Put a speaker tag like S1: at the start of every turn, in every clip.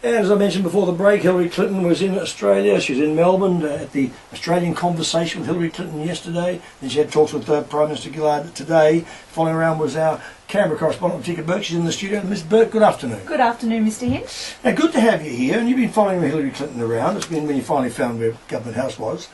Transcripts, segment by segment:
S1: And as I mentioned before the break, Hillary Clinton was in Australia. She was in Melbourne at the Australian Conversation with Hillary Clinton yesterday. Then she had talks with Prime Minister Gillard today. Following around was our Canberra correspondent, Latika Bourke. She's in the studio. Ms. Bourke, good afternoon.
S2: Good afternoon, Mr. Hinch.
S1: Now, good to have you here. And you've been following Hillary Clinton around. It's been when you finally found where Government House was.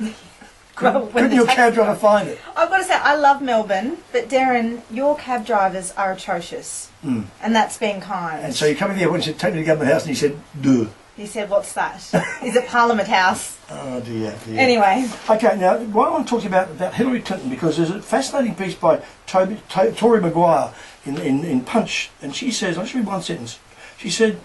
S1: Couldn't your cab driver find it?
S2: I've got to say, I love Melbourne, but Derryn, your cab drivers are atrocious. And that's being kind.
S1: And so you come in here when you take me to Government House and he said, duh.
S2: He said, what's that? Is it Parliament House?
S1: Oh dear.
S2: Anyway.
S1: Okay, now what I want to talk to you about Hillary Clinton, because there's a fascinating piece by Tori Maguire in Punch, and she says, I'll just read one sentence. She said,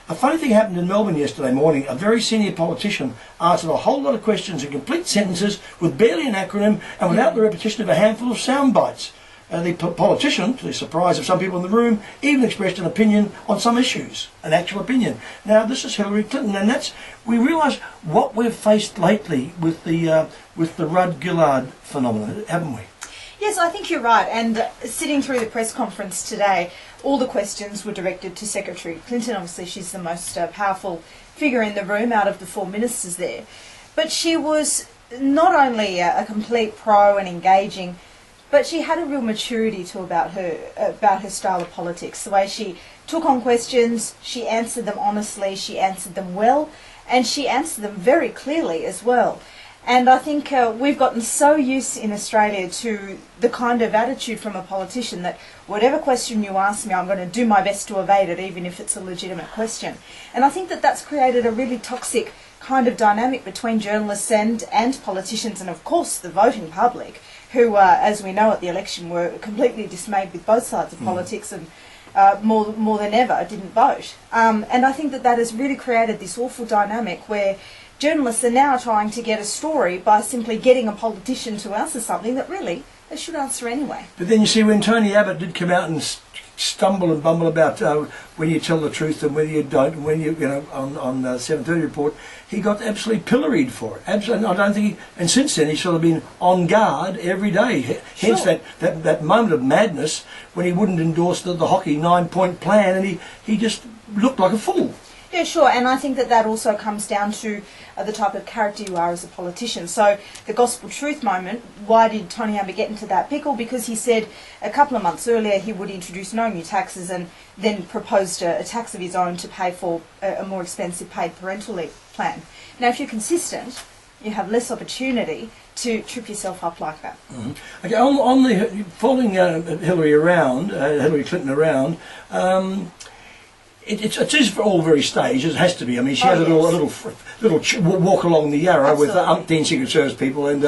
S1: a funny thing happened in Melbourne yesterday morning. A very senior politician answered a whole lot of questions in complete sentences with barely an acronym and without the repetition of a handful of sound bites. The politician, to the surprise of some people in the room, even expressed an opinion on some issues, an actual opinion. Now, this is Hillary Clinton, and we realise what we've faced lately with the Rudd-Gillard phenomenon, haven't we?
S2: Yes, I think you're right. And sitting through the press conference today, all the questions were directed to Secretary Clinton. Obviously, she's the most powerful figure in the room out of the four ministers there. But she was not only a complete pro and engaging, but she had a real maturity about her style of politics. The way she took on questions, she answered them honestly, she answered them well, and she answered them very clearly as well. And I think we've gotten so used in Australia to the kind of attitude from a politician that whatever question you ask me, I'm going to do my best to evade it, even if it's a legitimate question. And I think that that's created a really toxic kind of dynamic between journalists and politicians, and of course the voting public, who, as we know at the election, were completely dismayed with both sides of politics and more than ever didn't vote. And I think that has really created this awful dynamic where journalists are now trying to get a story by simply getting a politician to answer something that really they should answer anyway.
S1: But then you see, when Tony Abbott did come out and stumble and bumble about when you tell the truth and whether you don't, and when you know on the 7:30 report, he got absolutely pilloried for it. Absolutely, I don't think. And since then, he's sort of been on guard every day. Hence that moment of madness when he wouldn't endorse the hockey 9-point plan, and he just looked like a fool.
S2: Yeah, sure, and I think that also comes down to the type of character you are as a politician. So the gospel truth moment, why did Tony Abbott get into that pickle? Because he said a couple of months earlier he would introduce no new taxes and then proposed a tax of his own to pay for a more expensive paid parental leave plan. Now, if you're consistent, you have less opportunity to trip yourself up like that.
S1: Okay, on the following Hillary Clinton around. It is all very staged, as it has to be. I mean, she has a little walk along the Yarra with umpteen Secret Service people and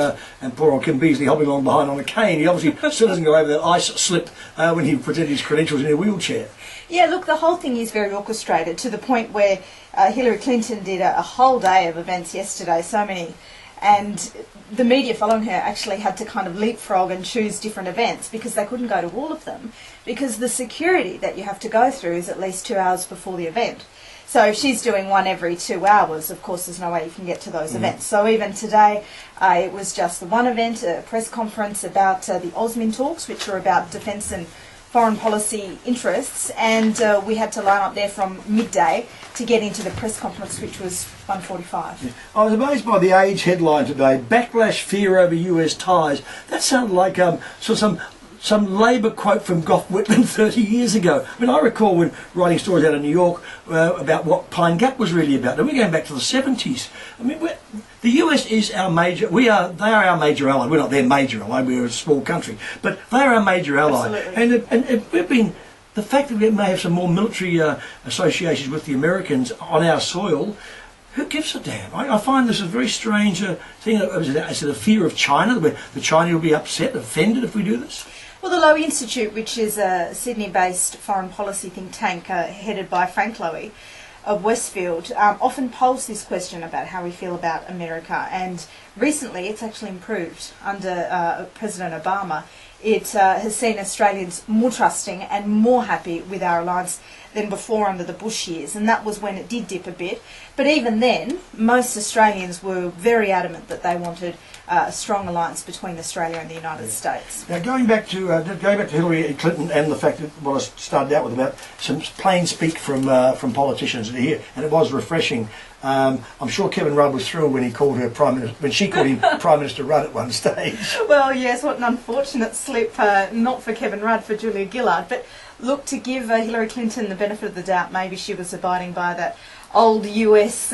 S1: poor old Kim Beazley hopping along behind on a cane. He obviously still doesn't go over that ice slip when he presented his credentials in a wheelchair.
S2: Yeah, look, the whole thing is very orchestrated to the point where Hillary Clinton did a whole day of events yesterday, so many, and the media following her actually had to kind of leapfrog and choose different events because they couldn't go to all of them because the security that you have to go through is at least 2 hours before the event. So if she's doing one every 2 hours, of course there's no way you can get to those events. So even today it was just the one event, a press conference about the Osmin talks, which are about defence and foreign policy interests, and we had to line up there from midday to get into the press conference, which was 1:45.
S1: Yeah. I was amazed by the Age headline today: "Backlash fear over US ties." That sounded like some Labour quote from Gough Whitlam 30 years ago. I mean, I recall when writing stories out of New York about what Pine Gap was really about. And we're going back to the 70s. I mean, the US is our major. They are our major ally. We're not their major ally. We're a small country, but they are our major ally.
S2: Absolutely.
S1: And we've been. The fact that we may have some more military associations with the Americans on our soil. Who gives a damn? I find this a very strange thing. Is it a fear of China, where the China will be upset, offended if we do this?
S2: Well, the Lowy Institute, which is a Sydney-based foreign policy think tank headed by Frank Lowy of Westfield, often polls this question about how we feel about America. And recently it's actually improved under President Obama. It has seen Australians more trusting and more happy with our alliance than before under the Bush years, and that was when it did dip a bit. But even then, most Australians were very adamant that they wanted a strong alliance between Australia and the United States.
S1: Now, going back to Hillary Clinton and the fact that what I started out with about some plain speak from politicians here, and it was refreshing. I'm sure Kevin Rudd was thrilled when he called her Prime Minister, when she called him Prime Minister Rudd at one stage.
S2: Well, yes, what an unfortunate slip, not for Kevin Rudd, for Julia Gillard. But look, to give Hillary Clinton the benefit of the doubt, maybe she was abiding by that old US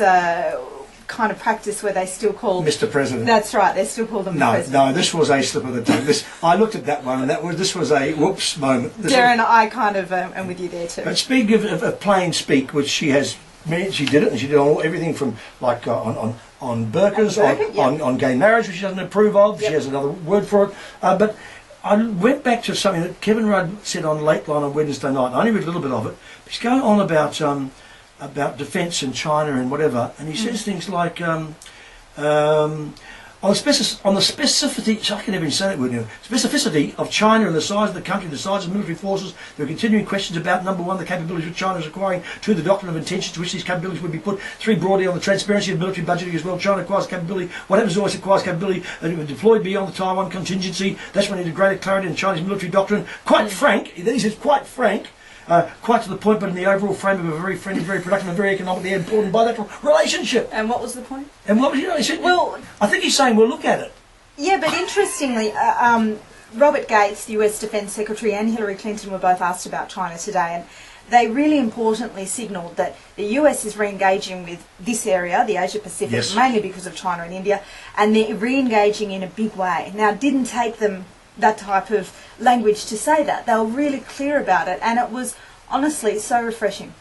S2: kind of practice where they still call
S1: Mr. President.
S2: That's right, they still call them the President.
S1: No, this was a slip of the tongue. I looked at that one, and this was a whoops moment.
S2: Derryn, I kind of am with you there too.
S1: But speaking of plain speak, which she has, she did it, and she did everything from like on burkas, on gay marriage, which she doesn't approve of. Yep. She has another word for it. But I went back to something that Kevin Rudd said on Late Line on Wednesday night. I only read a little bit of it. But he's going on about defence and China and whatever, and he says things like on the specificity, I can never even say that word now, specificity of China and the size of the country, the size of military forces. There are continuing questions about, number one, the capabilities which China is acquiring, two, the doctrine of intentions to which these capabilities would be put, three, broadly on the transparency of military budgeting as well. China acquires capability, what happens always acquires capability deployed beyond the Taiwan contingency. That's when he needed greater clarity in Chinese military doctrine. Quite frank, he says quite frank, quite to the point, but in the overall frame of a very friendly, very productive and very economically important bilateral relationship.
S2: And what was the point?
S1: And what was, he said, well, I think he's saying, well, look at it.
S2: Yeah, but interestingly, Robert Gates, the US Defence Secretary, and Hillary Clinton were both asked about China today, and they really importantly signalled that the US is re-engaging with this area, the Asia-Pacific, yes, mainly because of China and India, and they're re-engaging in a big way. Now, it didn't take them that type of language to say that. They were really clear about it, and it was honestly so refreshing.